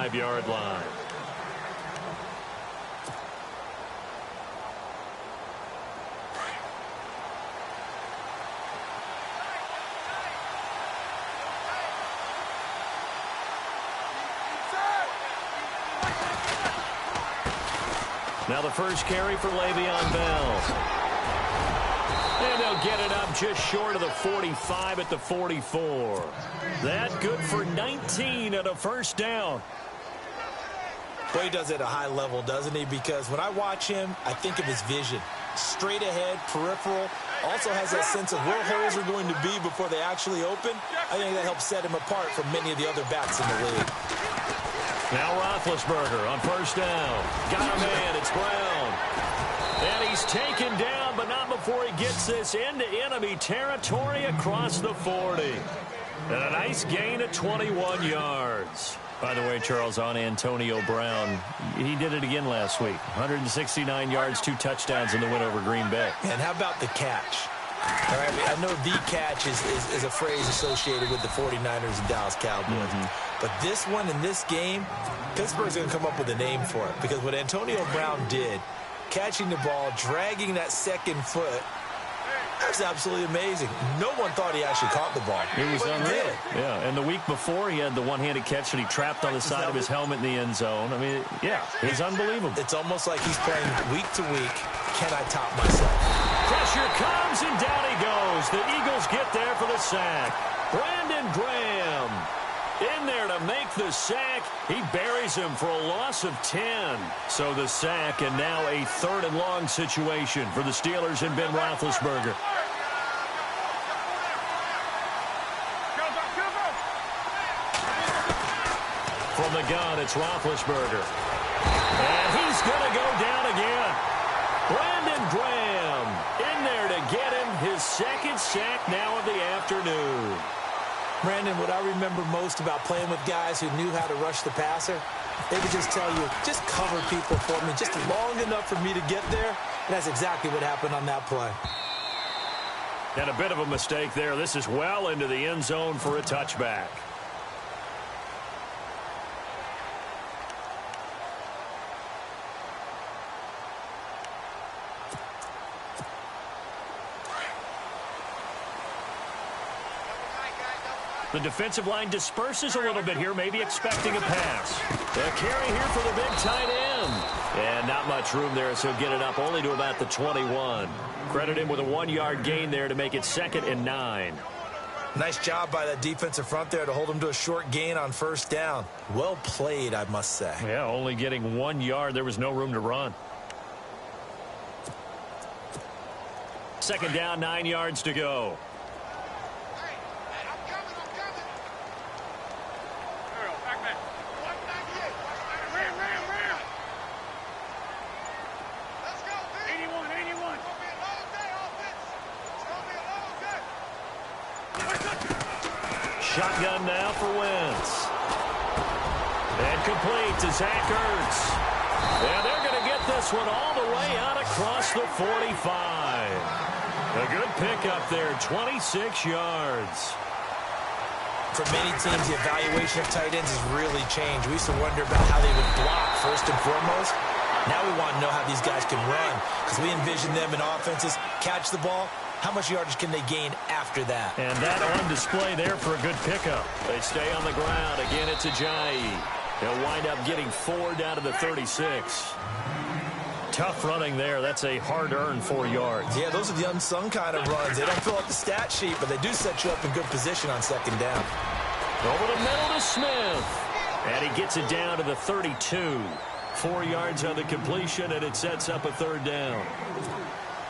45-yard line. Now the first carry for Le'Veon Bell. And they'll get it up just short of the 45 at the 44. That good for 19 at a first down. Well, he does it at a high level, doesn't he? Because when I watch him, I think of his vision. Straight ahead, peripheral. Also has that sense of where holes are going to be before they actually open. I think that helps set him apart from many of the other backs in the league. Now Roethlisberger on first down. Got a man. It's Brown. And he's taken down, but not before he gets this into enemy territory across the 40. And a nice gain of 21 yards. By the way, Charles, on Antonio Brown, he did it again last week. 169 yards, 2 touchdowns in the win over Green Bay. And how about the catch? All right, I know the catch is a phrase associated with the 49ers and Dallas Cowboys. But this one in this game, Pittsburgh's going to come up with a name for it. Because what Antonio Brown did, catching the ball, dragging that second foot, that's absolutely amazing. No one thought he actually caught the ball. It was unreal. Yeah, and the week before, he had the one-handed catch that he trapped on the side of his helmet in the end zone. I mean, yeah, he's unbelievable. It's almost like he's playing week to week. Can I top myself? Pressure comes, and down he goes. The Eagles get there for the sack. Brandon Graham in there to make the sack. He buries him for a loss of 10. So the sack, and now a 3rd and long situation for the Steelers and Ben Roethlisberger. From the gun, it's Roethlisberger. And he's going to go down again. Brandon Graham in there to get him his 2nd sack now of the afternoon. Brandon, what I remember most about playing with guys who knew how to rush the passer, they would just tell you, just cover people for me, just long enough for me to get there. And that's exactly what happened on that play. And a bit of a mistake there. This is well into the end zone for a touchback. The defensive line disperses a little bit here, maybe expecting a pass. The carry here for the big tight end. And not much room there, so get it up only to about the 21. Credit him with a 1-yard gain there to make it 2nd and 9. Nice job by that defensive front there to hold him to a short gain on first down. Well played, I must say. Yeah, only getting 1 yard. There was no room to run. 2nd down, 9 yards to go. Shotgun now for Wentz. And complete to Zach Ertz. And they're going to get this one all the way out across the 45. A good pickup there, 26 yards. For many teams, the evaluation of tight ends has really changed. We used to wonder about how they would block first and foremost. Now we want to know how these guys can run, because we envision them in offenses catch the ball. How much yardage can they gain after that? And that on display there for a good pickup. They stay on the ground. Again, it's Ajayi. They'll wind up getting 4 down to the 36. Tough running there. That's a hard-earned 4 yards. Yeah, those are the unsung kind of runs. They don't fill out the stat sheet, but they do set you up in good position on 2nd down. Over the middle to Smith. And he gets it down to the 32. 4 yards on the completion, and it sets up a 3rd down.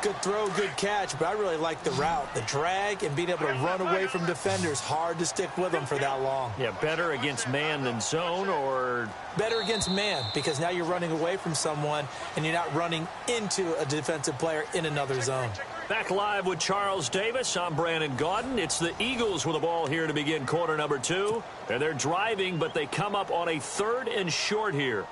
Good throw, good catch, but I really like the route. The drag and being able to run away from defenders. Hard to stick with them for that long. Yeah, better against man than zone, or? Better against man, because now you're running away from someone and you're not running into a defensive player in another zone. Back live with Charles Davis. I'm Brandon Gaudin. It's the Eagles with the ball here to begin quarter number 2. And they're driving, but they come up on a 3rd and short here.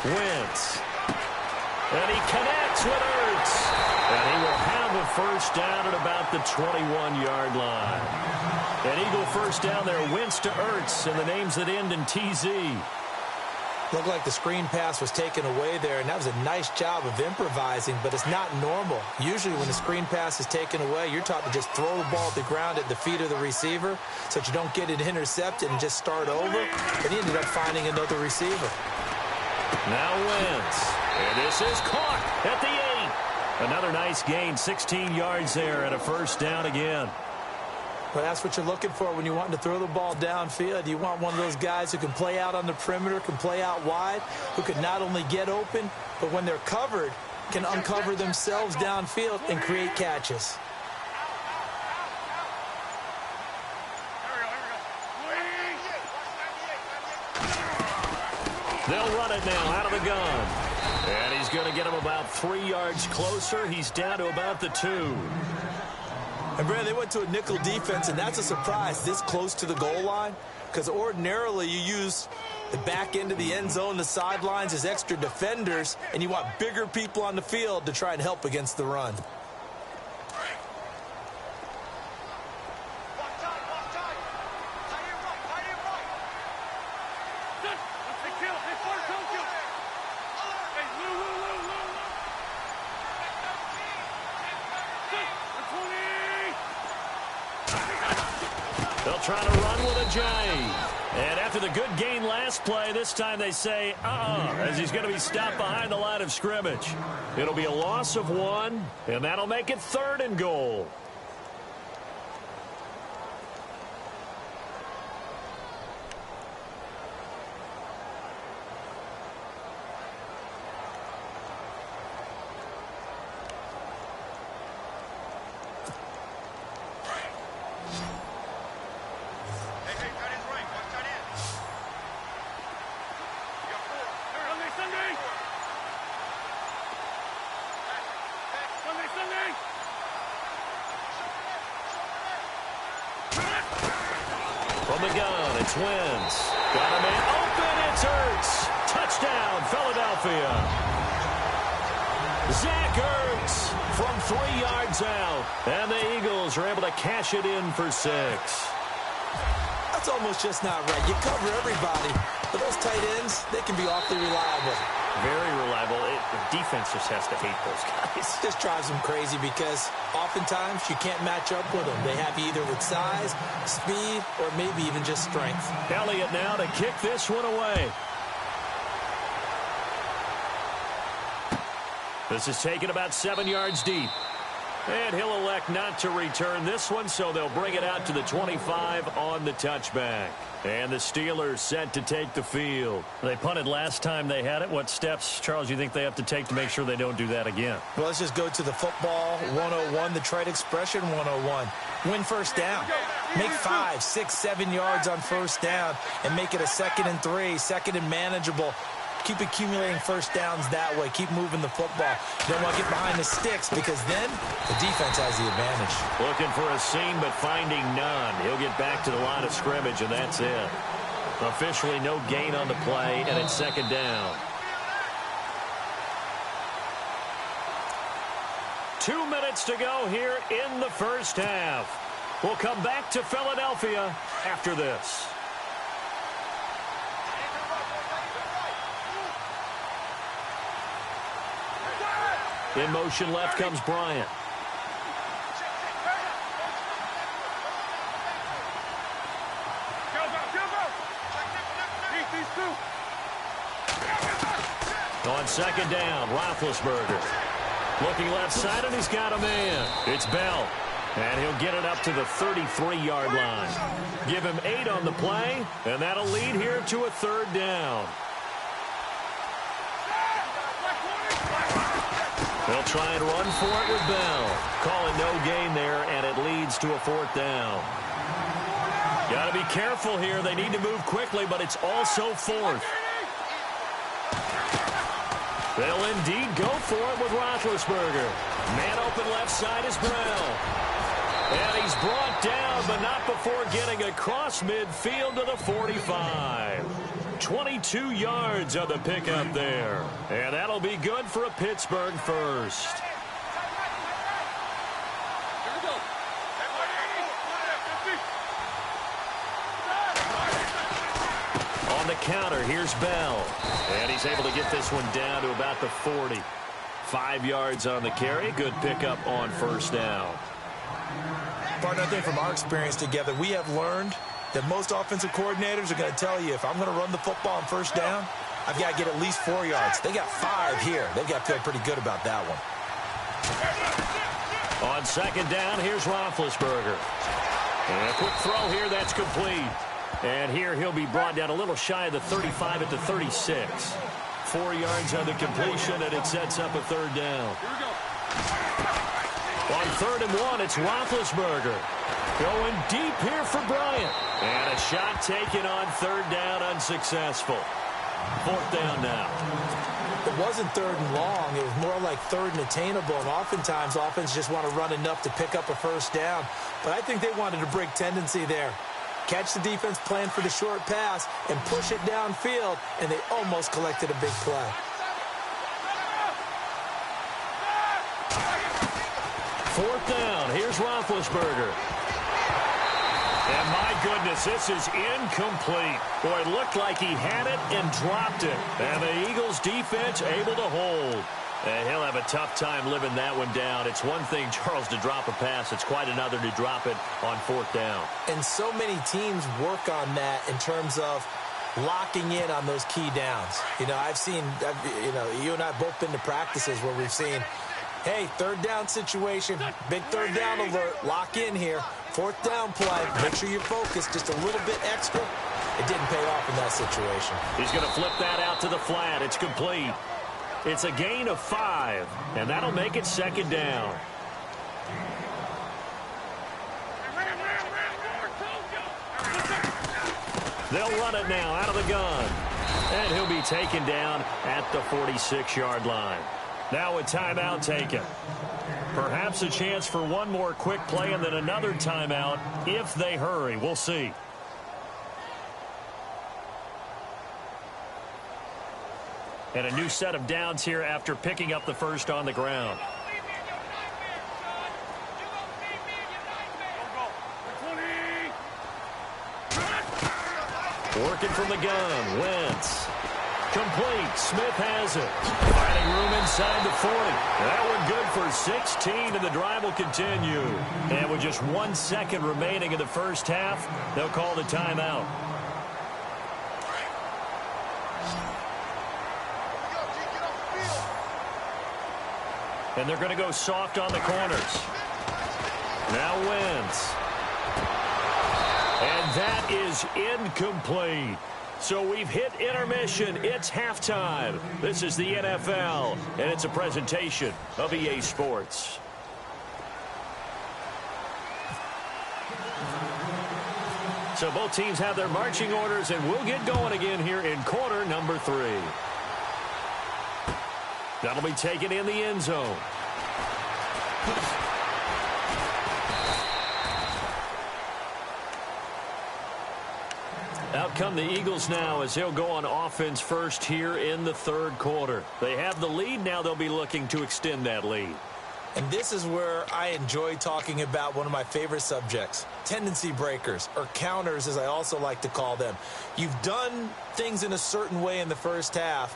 Wentz. And he connects with Ertz. And he will have a first down at about the 21-yard line. An Eagle first down there. Wentz to Ertz, and the names that end in TZ. Looked like the screen pass was taken away there, and that was a nice job of improvising, but it's not normal. Usually when the screen pass is taken away, you're taught to just throw the ball at the ground at the feet of the receiver so that you don't get it intercepted and just start over. But he ended up finding another receiver. Now Wentz. And this is caught at the 8. Another nice gain, 16 yards there, and a first down again. Well, that's what you're looking for when you want to throw the ball downfield. You want one of those guys who can play out on the perimeter, can play out wide, who can not only get open, but when they're covered, can uncover themselves downfield and create catches. They'll run it now out of the gun. And he's going to get him about 3 yards closer. He's down to about the 2. And, Brad, they went to a nickel defense, and that's a surprise this close to the goal line, because ordinarily you use the back end of the end zone, the sidelines as extra defenders, and you want bigger people on the field to try and help against the run. They'll try to run with a J. And after the good gain last play, this time they say, as he's going to be stopped behind the line of scrimmage. It'll be a loss of 1, and that'll make it 3rd and goal. From the gun, it's Wentz. Got a man open, it's Ertz. Touchdown, Philadelphia. Zach Ertz from 3 yards out. And the Eagles are able to cash it in for 6. That's almost just not right. You cover everybody. But those tight ends, they can be awfully reliable. Very reliable. The defense just has to hate those guys. It just drives them crazy because oftentimes you can't match up with them. They have you either with size, speed, or maybe even just strength. Elliott now to kick this one away. This is taken about 7 yards deep. And he'll elect not to return this one, so they'll bring it out to the 25 on the touchback. And the Steelers set to take the field. They punted last time they had it. What steps, Charles, do you think they have to take to make sure they don't do that again? Well, let's just go to the football 101, the trade expression 101. Win first down. Make 5, 6, 7 yards on first down and make it a 2nd and 3, 2nd and manageable. Keep accumulating first downs that way. Keep moving the football. You don't want to get behind the sticks because then the defense has the advantage. Looking for a seam but finding none. He'll get back to the line of scrimmage, and that's it. Officially no gain on the play, and it's 2nd down. 2 minutes to go here in the first half. We'll come back to Philadelphia after this. In motion left comes Bryant. On 2nd down, Roethlisberger. Looking left side, and he's got a man. It's Bell. And he'll get it up to the 33-yard line. Give him 8 on the play, and that'll lead here to a 3rd down. They'll try and run for it with Bell. Calling no gain there, and it leads to a 4th down. Got to be careful here. They need to move quickly, but it's also 4th. They'll indeed go for it with Roethlisberger. Man open left side is Brown. And he's brought down, but not before getting across midfield to the 45. 22 yards on the pickup there. And that'll be good for a Pittsburgh first. On the counter, here's Bell. And he's able to get this one down to about the 40. 5 yards on the carry. Good pickup on first down. Partner, I think from our experience together, we have learned that most offensive coordinators are going to tell you, if I'm going to run the football on first down, I've got to get at least 4 yards. They got 5 here. They've got to feel pretty good about that one. On second down, here's Roethlisberger. And a quick throw here, that's complete. And here he'll be brought down a little shy of the 35 at the 36. 4 yards on the completion, and it sets up a third down. On 3rd and 1, it's Roethlisberger. Going deep here for Bryant. And a shot taken on 3rd down, unsuccessful. 4th down now. It wasn't 3rd and long. It was more like 3rd and attainable. And oftentimes, offense just want to run enough to pick up a first down. But I think they wanted to break tendency there. Catch the defense plan for the short pass and push it downfield, and they almost collected a big play. 4th down. Here's Roethlisberger. And my goodness, this is incomplete. Boy, it looked like he had it and dropped it. And the Eagles defense able to hold. And he'll have a tough time living that one down. It's one thing, Charles, to drop a pass. It's quite another to drop it on 4th down. And so many teams work on that in terms of locking in on those key downs. You know, you and I have both been to practices where we've seen, hey, 3rd down situation, big 3rd down alert, lock in here. 4th down play, make sure you're focused just a little bit extra. It didn't pay off in that situation. He's going to flip that out to the flat. It's complete. It's a gain of 5, and that'll make it 2nd down. They'll run it now out of the gun. And he'll be taken down at the 46-yard line. Now a timeout taken. Perhaps a chance for one more quick play and then another timeout if they hurry. We'll see. And a new set of downs here after picking up the first on the ground. Working from the gun, Wentz. Complete, Smith has it. Finding room inside the 40. That one good for 16, and the drive will continue. And with just 1 second remaining in the first half, they'll call the timeout. And they're going to go soft on the corners. Now Wentz. And that is incomplete. So we've hit intermission. It's halftime. This is the NFL, and it's a presentation of EA Sports. So both teams have their marching orders, and we'll get going again here in quarter number 3. That'll be taken in the end zone. Out come the Eagles now as they'll go on offense first here in the 3rd quarter. They have the lead. Now they'll be looking to extend that lead. And this is where I enjoy talking about one of my favorite subjects, tendency breakers, or counters as I also like to call them. You've done things in a certain way in the first half,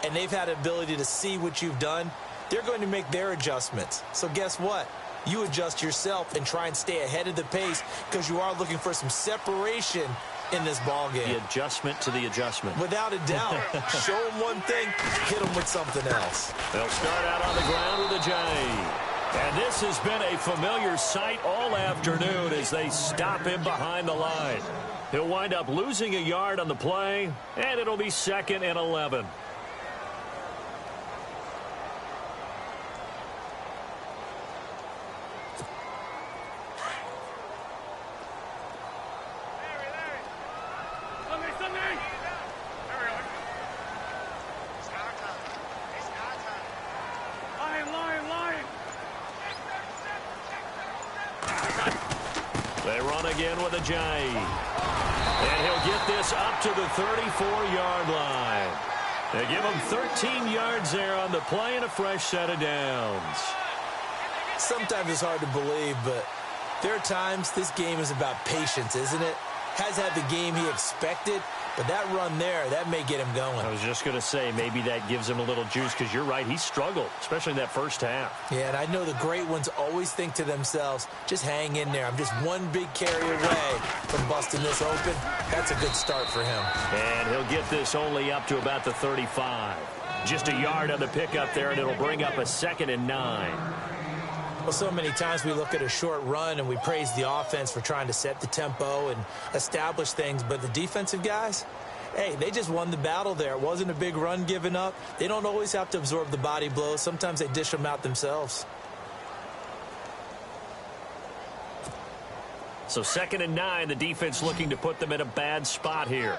and they've had the ability to see what you've done. They're going to make their adjustments. So guess what? You adjust yourself and try and stay ahead of the pace because you are looking for some separation in this ball game. The adjustment to the adjustment. Without a doubt. Show them one thing, hit them with something else. They'll start out on the ground with a J. And this has been a familiar sight all afternoon as they stop him behind the line. He'll wind up losing a yard on the play, and it'll be 2nd and 11. They run again with a J. And he'll get this up to the 34-yard line. They give him 13 yards there on the play and a fresh set of downs. Sometimes it's hard to believe, but there are times this game is about patience, isn't it? Has had the game he expected, but that run there, that may get him going. I was just going to say, maybe that gives him a little juice, because you're right, he struggled, especially in that first half. Yeah, and I know the great ones always think to themselves, just hang in there. I'm just one big carry away from busting this open. That's a good start for him. And he'll get this only up to about the 35. Just a yard on the pickup there, and it'll bring up a 2nd and 9. Well, so many times we look at a short run and we praise the offense for trying to set the tempo and establish things, but the defensive guys, hey, they just won the battle there. It wasn't a big run given up. They don't always have to absorb the body blows. Sometimes they dish them out themselves. So 2nd and 9, the defense looking to put them in a bad spot here.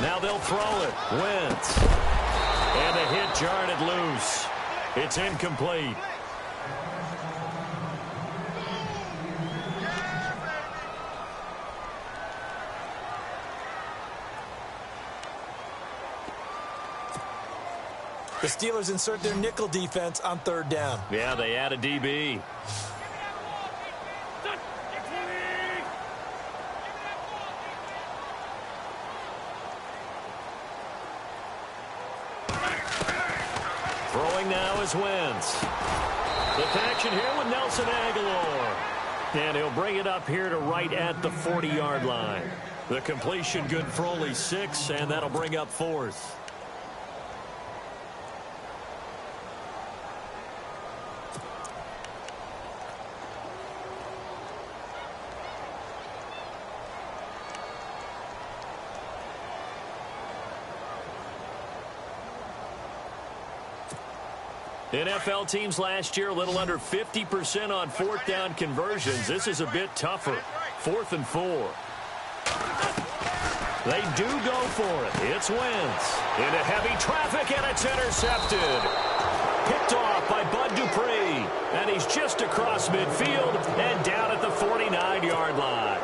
Now they'll throw it. Wentz. And the hit jarred it loose. It's incomplete. The Steelers insert their nickel defense on 3rd down. Yeah, they add a DB. Throwing now is Wentz. The action here with Nelson Aguilar. And he'll bring it up here to right at the 40-yard line. The completion good for only 6, and that'll bring up 4th. NFL teams last year a little under 50% on 4th down conversions. This is a bit tougher. 4th and 4. They do go for it. It's Wentz. Into heavy traffic, and it's intercepted. Picked off by Bud Dupree. And he's just across midfield and down at the 49-yard line.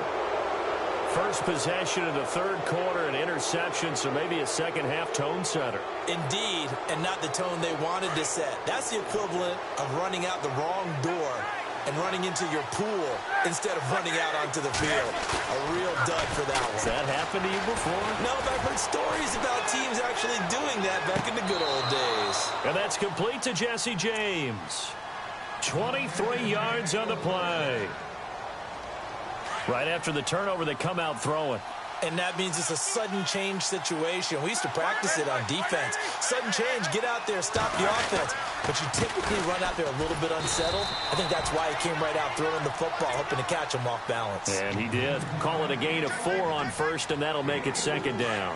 First possession of the 3rd quarter, an interception, so maybe a second-half tone setter. Indeed, and not the tone they wanted to set. That's the equivalent of running out the wrong door and running into your pool instead of running out onto the field. A real dud for that one. Has that happened to you before? No, but I've heard stories about teams actually doing that back in the good old days. And that's complete to Jesse James. 23 yards on the play. Right after the turnover, they come out throwing. And that means it's a sudden change situation. We used to practice it on defense. Sudden change, get out there, stop the offense. But you typically run out there a little bit unsettled. I think that's why he came right out throwing the football, hoping to catch him off balance. And he did. Call it a gain of 4 on 1st, and that'll make it 2nd down.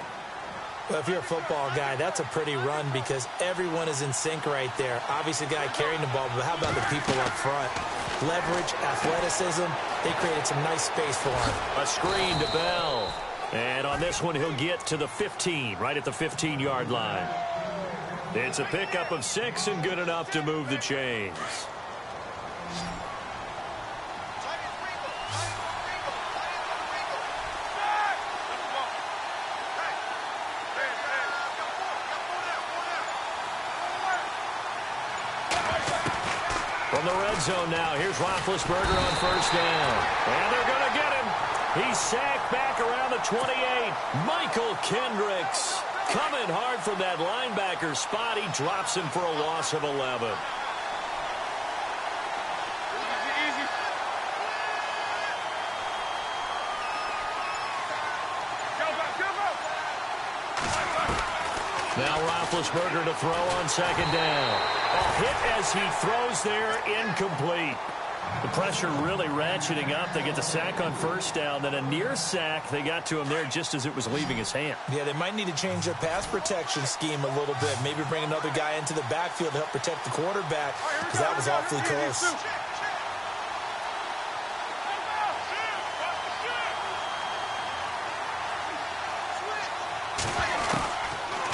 Well, if you're a football guy, that's a pretty run because everyone is in sync right there. Obviously, the guy carrying the ball, but how about the people up front? Leverage, athleticism, they created some nice space for him. A screen to Bell. And on this one, he'll get to the 15, right at the 15-yard line. It's a pickup of 6 and good enough to move the chains. From the red zone now, here's Roethlisberger on 1st down. And they're going to get him. He's sacked back around the 28. Michael Kendricks coming hard from that linebacker spot. He drops him for a loss of 11. Now Roethlisberger to throw on 2nd down. A hit as he throws there, incomplete. The pressure really ratcheting up. They get the sack on 1st down, then a near sack. They got to him there just as it was leaving his hand. Yeah, they might need to change their pass protection scheme a little bit. Maybe bring another guy into the backfield to help protect the quarterback, because that was awfully close.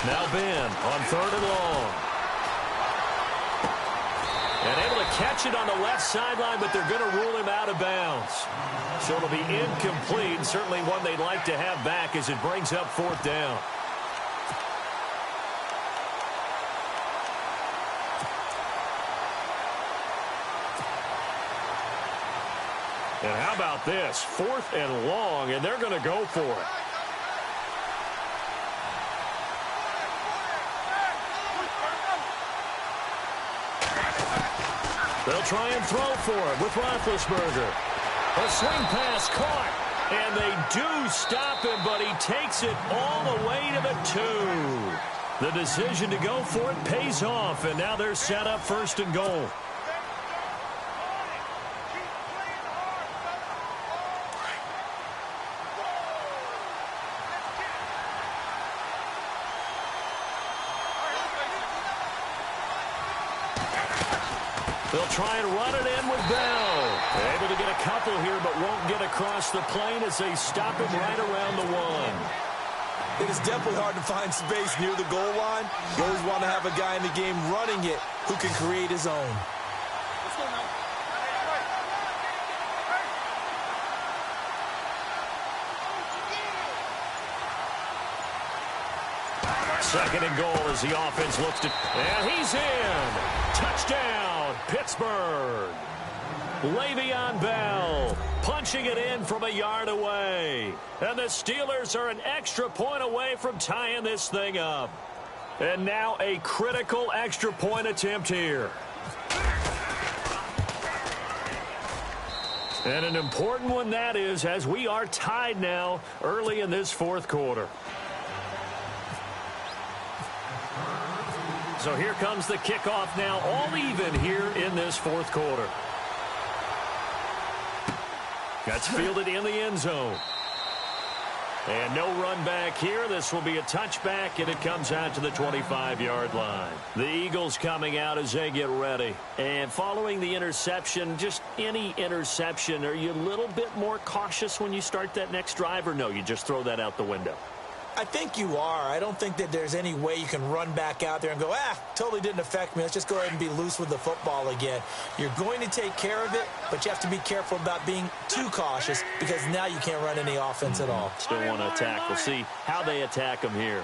Now Ben on 3rd and long. And able to catch it on the left sideline, but they're going to rule him out of bounds. So it'll be incomplete, certainly one they'd like to have back as it brings up 4th down. And how about this? 4th and long, and they're going to go for it. They'll try and throw for it with Roethlisberger. A swing pass caught, and they do stop him, but he takes it all the way to the 2. The decision to go for it pays off, and now they're set up 1st and goal. They'll try and run it in with Bell. They're able to get a couple here, but won't get across the plane as they stop him right around the 1. It is definitely hard to find space near the goal line. You always want to have a guy in the game running it who can create his own. Let's go now. 2nd and goal as the offense looks to... And he's in. Touchdown, Pittsburgh. Le'Veon Bell punching it in from a yard away. And the Steelers are an extra point away from tying this thing up. And now a critical extra point attempt here. And an important one that is, as we are tied now early in this 4th quarter. So here comes the kickoff now, all even here in this 4th quarter. That's fielded in the end zone. And no run back here. This will be a touchback, and it comes out to the 25-yard line. The Eagles coming out as they get ready. And following the interception, just any interception, are you a little bit more cautious when you start that next drive, or no, you just throw that out the window? I think you are. I don't think that there's any way you can run back out there and go, totally didn't affect me. Let's just go ahead and be loose with the football again. You're going to take care of it, but you have to be careful about being too cautious because now you can't run any offense at all. Still want to attack. We'll see how they attack them here.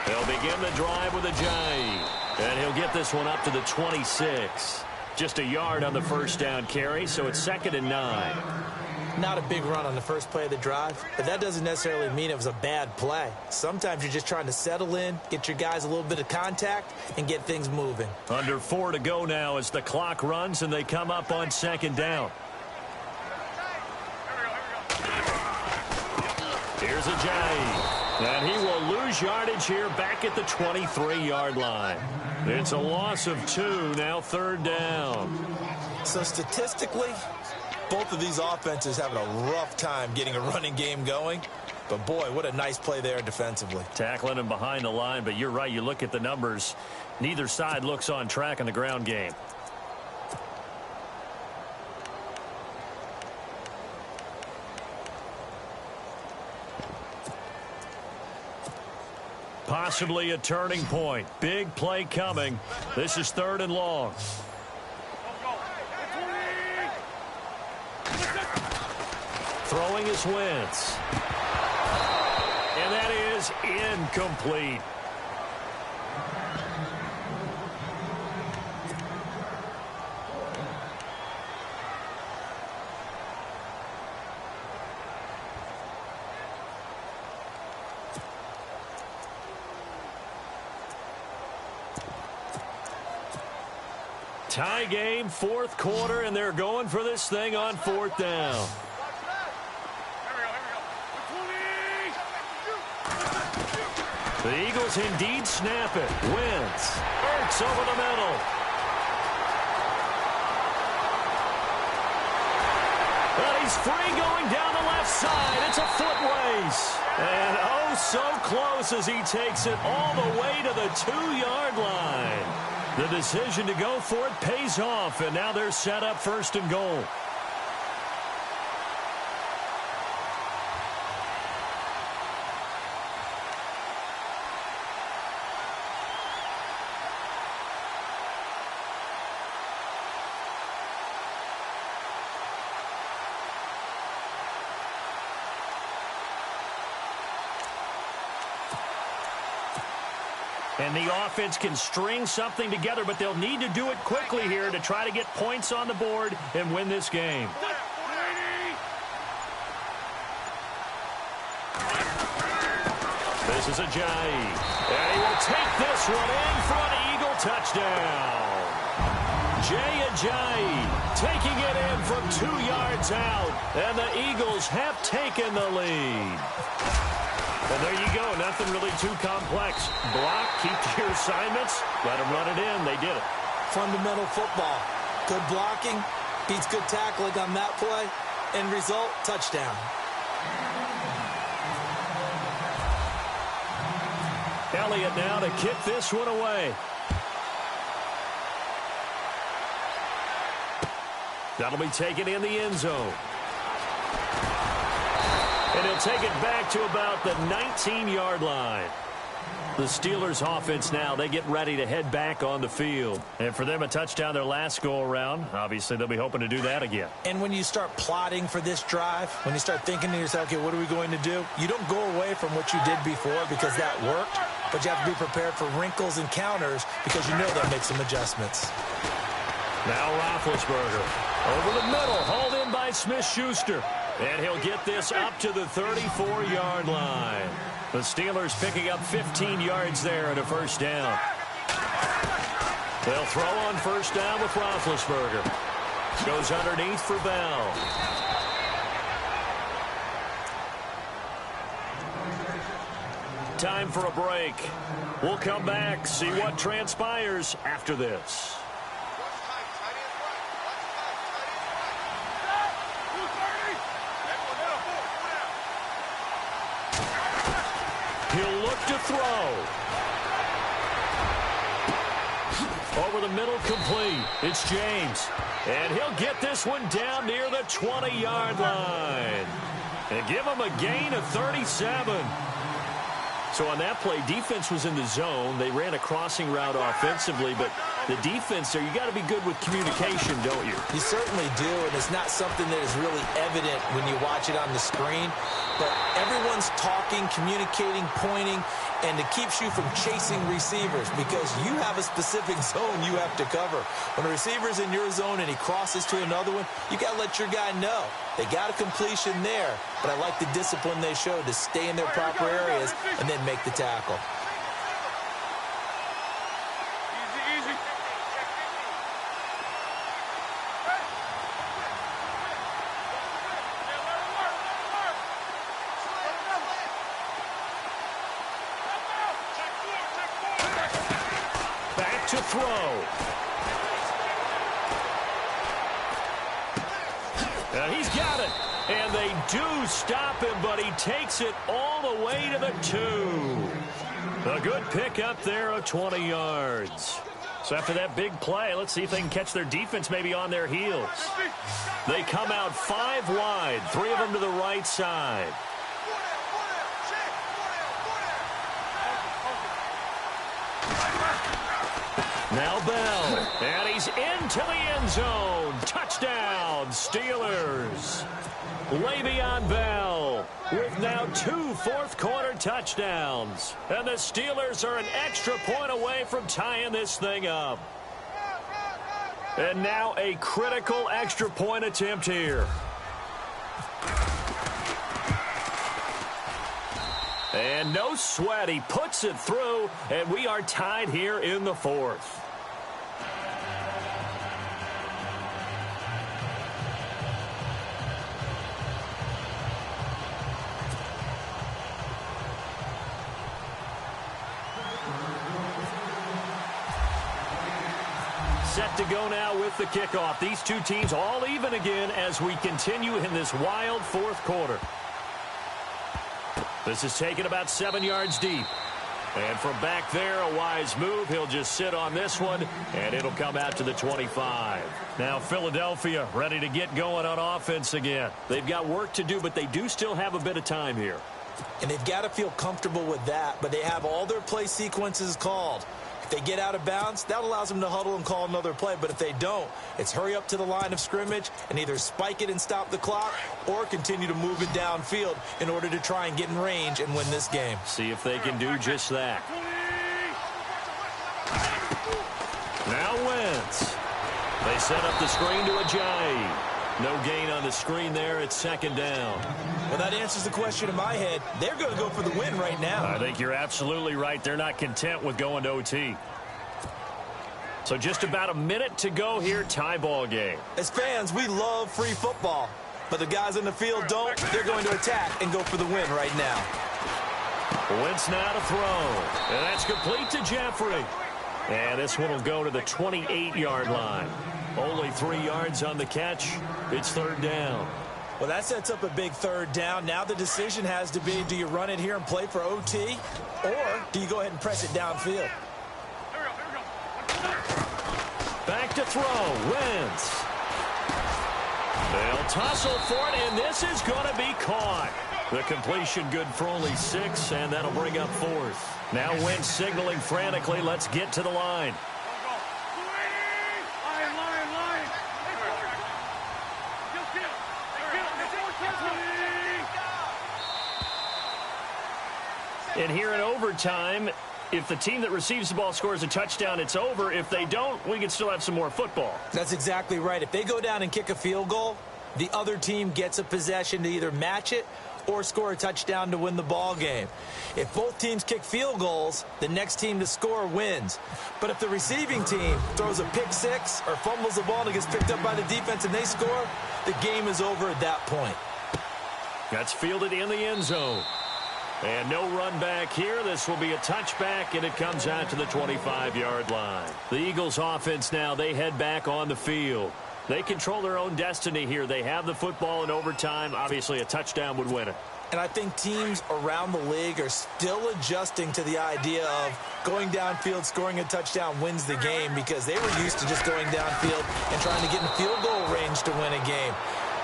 They'll begin the drive with a J. And he'll get this one up to the 26. Just a yard on the 1st down carry, so it's 2nd and 9. Not a big run on the first play of the drive, but that doesn't necessarily mean it was a bad play. Sometimes you're just trying to settle in, get your guys a little bit of contact, and get things moving. Under 4 to go now as the clock runs, and they come up on 2nd down. Here's a J. And he will lose yardage here back at the 23-yard line. It's a loss of 2, now 3rd down. So statistically, both of these offenses having a rough time getting a running game going. But, boy, what a nice play there defensively. Tackling him behind the line, but you're right. You look at the numbers. Neither side looks on track in the ground game. Possibly a turning point. Big play coming. This is 3rd and long. Throwing is Wentz. And that is incomplete. Tie game, 4th quarter, and they're going for this thing on 4th down. The Eagles indeed snap it. Wentz. Ertz over the middle. But he's free going down the left side. It's a foot race. And oh, so close as he takes it all the way to the 2-yard line. The decision to go for it pays off, and now they're set up 1st and goal. And the offense can string something together, but they'll need to do it quickly here to try to get points on the board and win this game. This is Ajayi. And he will take this one in for an Eagle touchdown. Jay Ajayi taking it in from 2 yards out. And the Eagles have taken the lead. And there you go. Nothing really too complex. Block, keep to your assignments, let them run it in. They did it. Fundamental football. Good blocking beats good tackling on that play. End result, touchdown. Elliott now to kick this one away. That'll be taken in the end zone. And he'll take it back to about the 19-yard line. The Steelers offense now, they get ready to head back on the field. And for them, a touchdown their last go-around. Obviously, they'll be hoping to do that again. And when you start plotting for this drive, when you start thinking to yourself, okay, what are we going to do? You don't go away from what you did before because that worked, but you have to be prepared for wrinkles and counters because you know they'll make some adjustments. Now Roethlisberger over the middle, hauled in by Smith-Schuster. And he'll get this up to the 34-yard line. The Steelers picking up 15 yards there at a first down. They'll throw on first down with Roethlisberger. Goes underneath for Bell. Time for a break. We'll come back, see what transpires after this. He'll look to throw. Over the middle, complete. It's James. And he'll get this one down near the 20-yard line. And give him a gain of 37. So on that play, defense was in the zone. They ran a crossing route offensively, but the defense there, you got to be good with communication, don't you? You certainly do, and it's not something that is really evident when you watch it on the screen. But everyone's talking, communicating, pointing, and it keeps you from chasing receivers because you have a specific zone you have to cover. When a receiver's in your zone and he crosses to another one, you got to let your guy know. They got a completion there, but I like the discipline they showed to stay in their proper areas and then make the tackle. To throw. And he's got it. And they do stop him, but he takes it all the way to the 2. A good pickup there of 20 yards. So after that big play, let's see if they can catch their defense maybe on their heels. They come out 5 wide, 3 of them to the right side. Now Bell, and he's into the end zone. Touchdown, Steelers. Le'Veon Bell with now 2 fourth-quarter touchdowns. And the Steelers are an extra point away from tying this thing up. And now a critical extra point attempt here. And no sweat, he puts it through, and we are tied here in the 4th. Set to go now with the kickoff. These two teams all even again as we continue in this wild 4th quarter. This is taken about 7 yards deep. And from back there, a wise move. He'll just sit on this one, and it'll come out to the 25. Now Philadelphia ready to get going on offense again. They've got work to do, but they do still have a bit of time here. And they've got to feel comfortable with that, but they have all their play sequences called. If they get out of bounds, that allows them to huddle and call another play. But if they don't, it's hurry up to the line of scrimmage and either spike it and stop the clock or continue to move it downfield in order to try and get in range and win this game. See if they can do just that. Now Wentz. They set up the screen to Ajayi. No gain on the screen there. It's second down. Well, that answers the question in my head. They're going to go for the win right now. I think you're absolutely right. They're not content with going to OT. So just about a minute to go here. Tie ball game. As fans, we love free football. But the guys on the field don't. They're going to attack and go for the win right now. Wentz now to throw. And that's complete to Jeffrey. And this one will go to the 28-yard line. Only 3 yards on the catch. It's third down. Well, that sets up a big third down. Now the decision has to be, do you run it here and play for OT? Or do you go ahead and press it downfield? Back to throw. Wentz. They'll tussle for it, and this is going to be caught. The completion good for only 6, and that'll bring up fourth. Now Wentz signaling frantically, let's get to the line. And here in overtime, if the team that receives the ball scores a touchdown, it's over. If they don't, we can still have some more football. That's exactly right. If they go down and kick a field goal, the other team gets a possession to either match it or score a touchdown to win the ball game. If both teams kick field goals, the next team to score wins. But if the receiving team throws a pick six or fumbles the ball and it gets picked up by the defense and they score, the game is over at that point. That's fielded in the end zone. And no run back here. This will be a touchback, and it comes out to the 25-yard line. The Eagles offense now, they head back on the field. They control their own destiny here. They have the football in overtime. Obviously, a touchdown would win it. And I think teams around the league are still adjusting to the idea of going downfield, scoring a touchdown wins the game, because they were used to just going downfield and trying to get in field goal range to win a game.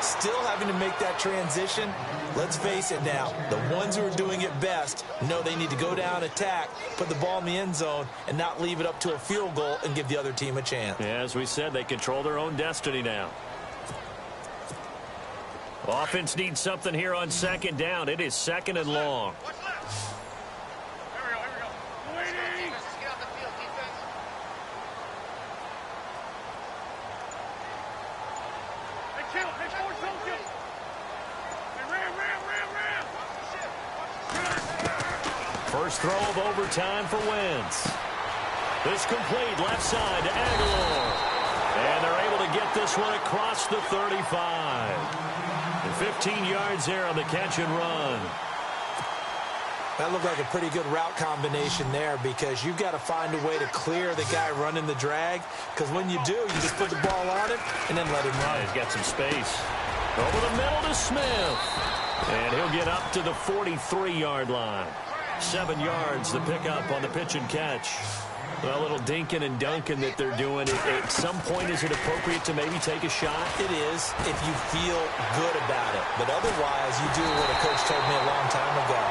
Still having to make that transition. Let's face it now, the ones who are doing it best know they need to go down, attack, put the ball in the end zone, and not leave it up to a field goal and give the other team a chance. Yeah, as we said, they control their own destiny now. Offense needs something here on second down. It is second and long. First throw of overtime for Wentz. This complete left side to Aguilar. And they're able to get this one across the 35. And 15 yards there on the catch and run. That looked like a pretty good route combination there, because you've got to find a way to clear the guy running the drag, because when you do, you just put the ball on him and then let him run. He's got some space. Over the middle to Smith. And he'll get up to the 43-yard line. 7 yards the pickup on the pitch and catch. A little dinking and dunking that they're doing. At some point, is it appropriate to maybe take a shot? It is, if you feel good about it. But otherwise, you do what a coach told me a long time ago.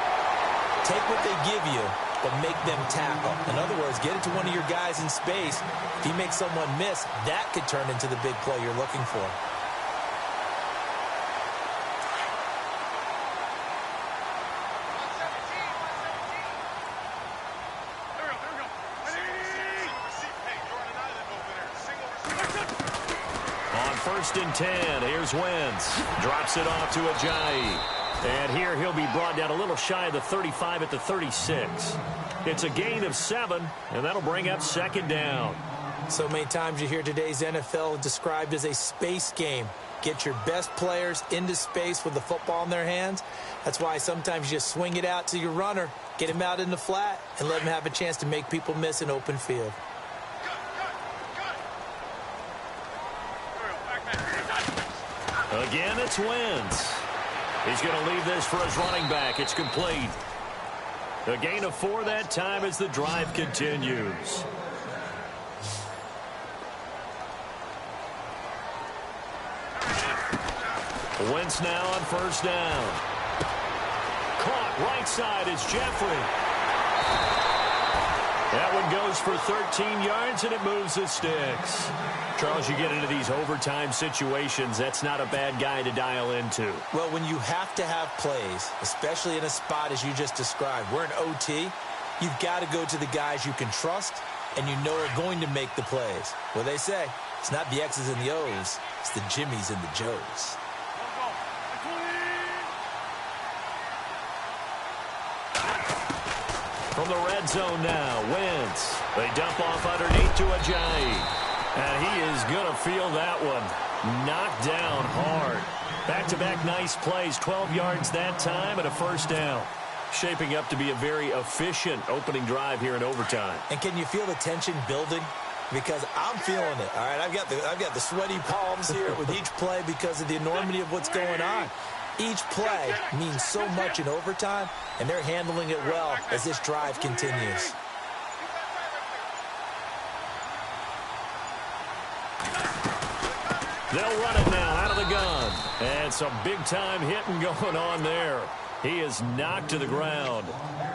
Take what they give you, but make them tackle. In other words, get it to one of your guys in space. If you make someone miss, that could turn into the big play you're looking for. First and 10. Here's Wentz. Drops it off to Ajayi. And here he'll be brought down a little shy of the 35 at the 36. It's a gain of 7, and that'll bring up second down. So many times you hear today's NFL described as a space game. Get your best players into space with the football in their hands. That's why sometimes you just swing it out to your runner, get him out in the flat, and let him have a chance to make people miss an open field. Again, it's Wentz. He's going to leave this for his running back. It's complete. A gain of 4 that time as the drive continues. Wentz now on first down. Caught right side is Jeffrey. That one goes for 13 yards, and it moves the sticks. Charles, you get into these overtime situations, that's not a bad guy to dial into. Well, when you have to have plays, especially in a spot as you just described, we're in OT, you've got to go to the guys you can trust and you know are going to make the plays. Well, they say it's not the X's and the O's, it's the Jimmies and the Joes. From the red zone now, Wentz. They dump off underneath to Ajayi. And he is going to feel that one. Knocked down hard. Back-to-back nice plays, 12 yards that time and a first down. Shaping up to be a very efficient opening drive here in overtime. And can you feel the tension building? Because I'm feeling it. All right, I've got the sweaty palms here with each play because of the enormity of what's going on. Each play means so much in overtime, and they're handling it well as this drive continues. They'll run it now out of the gun. And some big-time hitting going on there. He is knocked to the ground.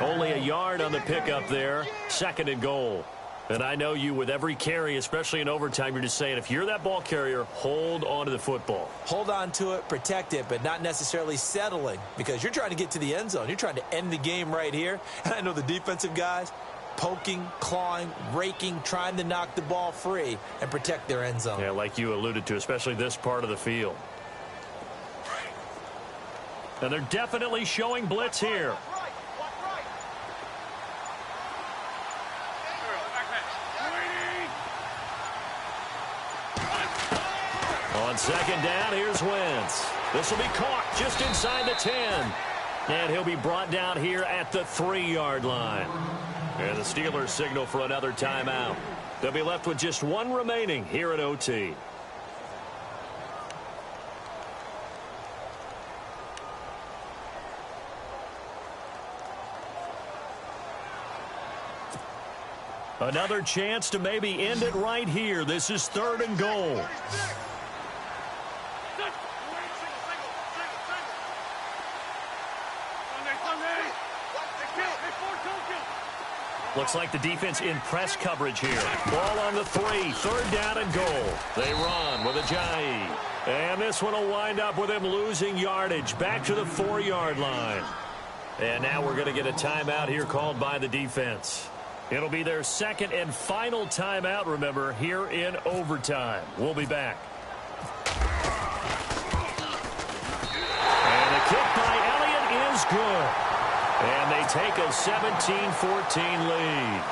Only a yard on the pickup there. 2nd and goal. And I know you, with every carry, especially in overtime, you're just saying, if you're that ball carrier, hold on to the football. Hold on to it, protect it, but not necessarily settling, because you're trying to get to the end zone. You're trying to end the game right here. And I know the defensive guys, poking, clawing, raking, trying to knock the ball free and protect their end zone. Yeah, like you alluded to, especially this part of the field. And they're definitely showing blitz here. On 2nd down, here's Wentz. This will be caught just inside the 10. And he'll be brought down here at the 3-yard line. And the Steelers signal for another timeout. They'll be left with just one remaining here at OT. Another chance to maybe end it right here. This is 3rd and goal. Looks like the defense in press coverage here. Ball on the 3. 3rd down and goal. They run with Ajayi. And this one will wind up with him losing yardage. Back to the 4-yard line. And now we're going to get a timeout here called by the defense. It'll be their 2nd and final timeout, remember, here in overtime. We'll be back. And the kick by Elliott is good. And they take a 17-14 lead.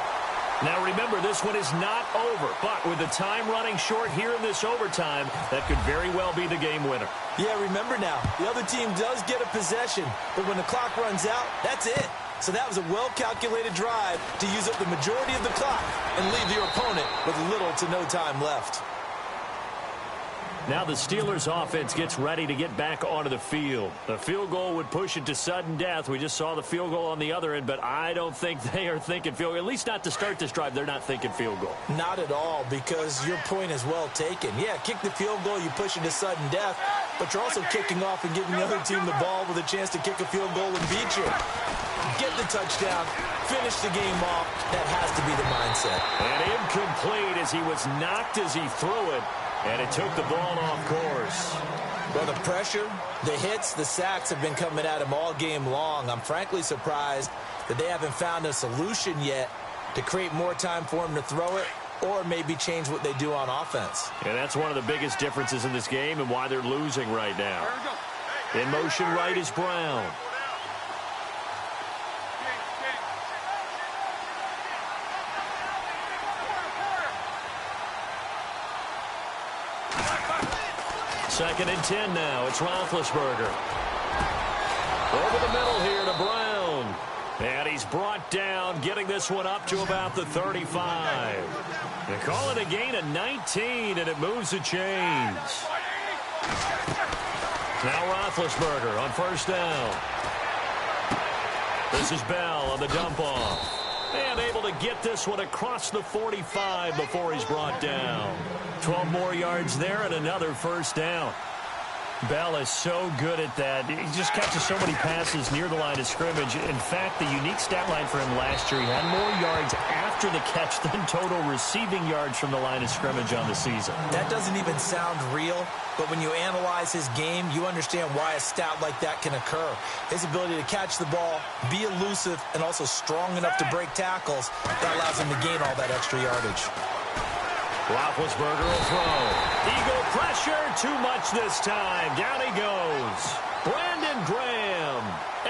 Now remember, this one is not over, but with the time running short here in this overtime, that could very well be the game winner. Yeah, remember now, the other team does get a possession, but when the clock runs out, that's it. So that was a well-calculated drive to use up the majority of the clock and leave your opponent with little to no time left. Now the Steelers offense gets ready to get back onto the field. The field goal would push it to sudden death. We just saw the field goal on the other end, but I don't think they are thinking field goal. At least not to start this drive. They're not thinking field goal. Not at all, because your point is well taken. Yeah, kick the field goal, you push it to sudden death, but you're also kicking off and giving the other team the ball with a chance to kick a field goal and beat you. Get the touchdown, finish the game off. That has to be the mindset. And incomplete as he was knocked as he threw it. And it took the ball off course. Well, the pressure, the hits, the sacks have been coming at him all game long. I'm frankly surprised that they haven't found a solution yet to create more time for him to throw it or maybe change what they do on offense. And that's one of the biggest differences in this game and why they're losing right now. In motion right is Brown. Second and 10 now. It's Roethlisberger. Over the middle here to Brown. And he's brought down, getting this one up to about the 35. They call it a gain of 19, and it moves the chains. Now Roethlisberger on 1st down. This is Bell on the dump-off. And able to get this one across the 45 before he's brought down. 12 more yards there and another 1st down. Bell is so good at that. He just catches so many passes near the line of scrimmage. In fact, the unique stat line for him last year, he had more yards after the catch than total receiving yards from the line of scrimmage on the season. That doesn't even sound real, but when you analyze his game, you understand why a stat like that can occur. His ability to catch the ball, be elusive, and also strong enough to break tackles, that allows him to gain all that extra yardage. Roethlisberger will throw. Eagle pressure, too much this time. Down he goes. Brandon Graham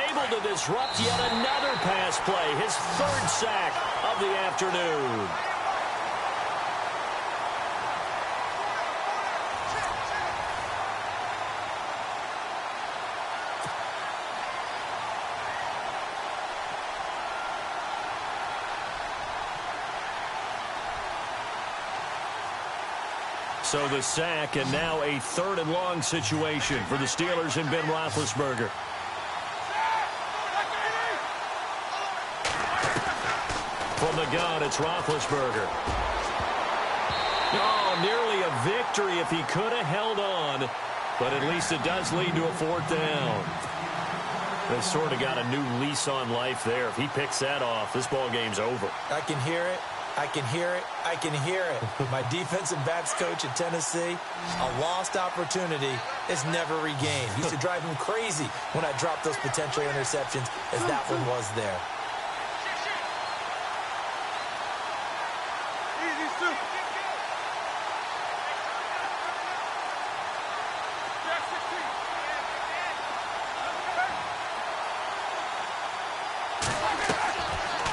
able to disrupt yet another pass play. His third sack of the afternoon. So the sack, and now a 3rd and long situation for the Steelers and Ben Roethlisberger. From the gun, it's Roethlisberger. Oh, nearly a victory if he could have held on, but at least it does lead to a 4th down. They sort of got a new lease on life there. If he picks that off, this ball game's over. I can hear it. I can hear it. I can hear it. My defensive backs coach in Tennessee, a lost opportunity is never regained. Used to drive him crazy when I dropped those potential interceptions, as that one was there.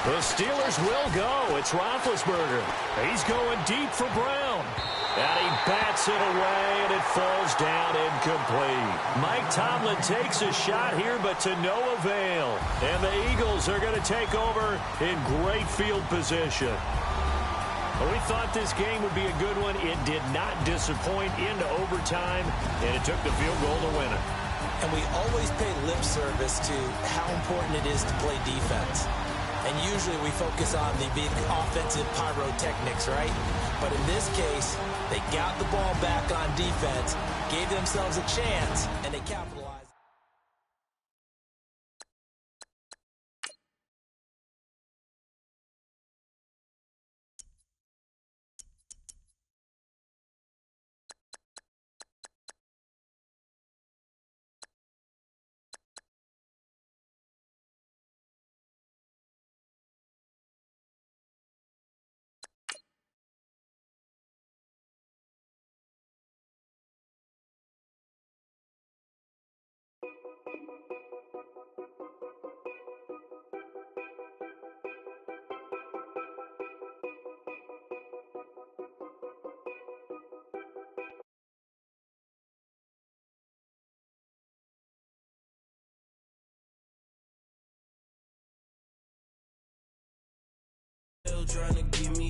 The Steelers will go. It's Roethlisberger. He's going deep for Brown. And he bats it away, and it falls down incomplete. Mike Tomlin takes a shot here, but to no avail. And the Eagles are going to take over in great field position. Well, we thought this game would be a good one. It did not disappoint into overtime, and it took the field goal to win it. And we always pay lip service to how important it is to play defense. And usually we focus on the big offensive pyrotechnics, right? But in this case, they got the ball back on defense, gave themselves a chance, and they capitalized. Trying to give me